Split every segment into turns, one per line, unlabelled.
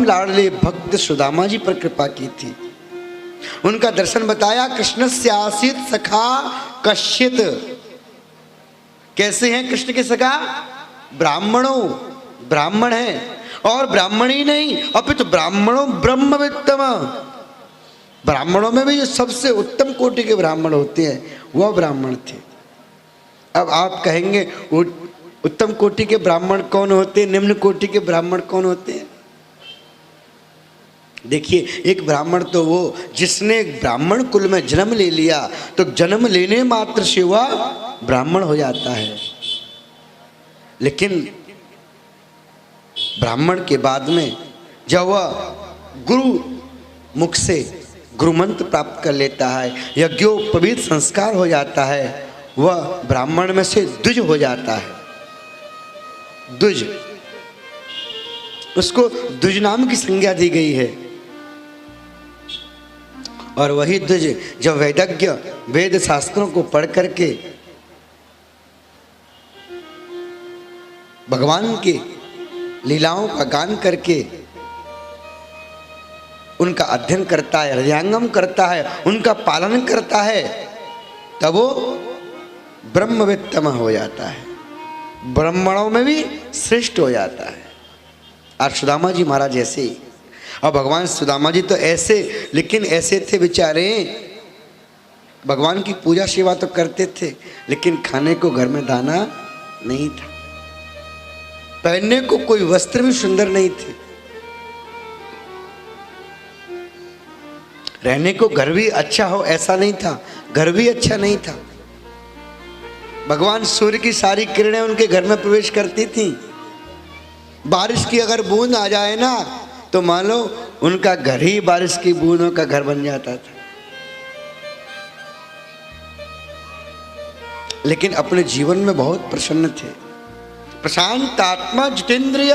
लाडले भक्त सुदामा जी पर कृपा की थी। उनका दर्शन बताया। कृष्ण से आसित सखा कश्यत। कैसे हैं कृष्ण के सखा? ब्राह्मणों, ब्राह्मण है। और ब्राह्मणी नहीं अपितु ब्राह्मणों ब्रह्मवित्तम। ब्राह्मणों में भी जो सबसे उत्तम कोटि के ब्राह्मण होते हैं वह ब्राह्मण थे। अब आप कहेंगे उत्तम कोटि के ब्राह्मण कौन होते हैं, निम्न कोटि के ब्राह्मण कौन होते हैं? देखिए, एक ब्राह्मण तो वो जिसने ब्राह्मण कुल में जन्म ले लिया, तो जन्म लेने मात्र से वह ब्राह्मण हो जाता है। लेकिन ब्राह्मण के बाद में जब वह गुरु मुख से गुरु मंत्र प्राप्त कर लेता है, यज्ञोपवीत संस्कार हो जाता है, वह ब्राह्मण में से द्विज हो जाता है। द्विज, उसको द्विज नाम की संज्ञा दी गई है। और वही द्विज जब वैदज्ञ वेद शास्त्रों को पढ़ करके भगवान के लीलाओं का गान करके उनका अध्ययन करता है, हृदयांगम करता है, उनका पालन करता है, तब वो ब्रह्मवित्तम हो जाता है, ब्राह्मणों में भी श्रेष्ठ हो जाता है। और सुदामा जी महाराज ऐसे ही। और भगवान सुदामा जी तो ऐसे, लेकिन ऐसे थे बेचारे, भगवान की पूजा सेवा तो करते थे, लेकिन खाने को घर में दाना नहीं था, पहनने को कोई वस्त्र भी सुंदर नहीं थे, रहने को घर भी अच्छा हो ऐसा नहीं था, घर भी अच्छा नहीं था। भगवान सूर्य की सारी किरणें उनके घर में प्रवेश करती थी। बारिश की अगर बूंद आ जाए ना, तो मान लो उनका घर ही बारिश की बूंदों का घर बन जाता था। लेकिन अपने जीवन में बहुत प्रसन्न थे, प्रशांत आत्मा जितेंद्रिय।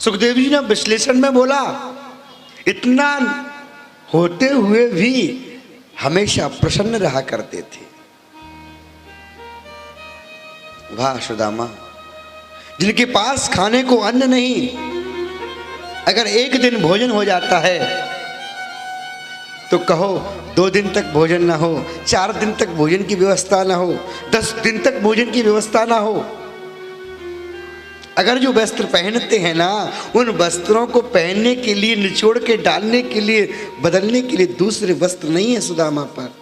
सुखदेव जी ने विश्लेषण में बोला, इतना होते हुए भी हमेशा प्रसन्न रहा करते थे। वाह सुदामा, जिनके पास खाने को अन्न नहीं, अगर एक दिन भोजन हो जाता है तो कहो 2 दिन तक भोजन ना हो, 4 दिन तक भोजन की व्यवस्था ना हो, 10 दिन तक भोजन की व्यवस्था ना हो। अगर जो वस्त्र पहनते हैं ना, उन वस्त्रों को पहनने के लिए, निचोड़ के डालने के लिए, बदलने के लिए दूसरे वस्त्र नहीं है सुदामा पर।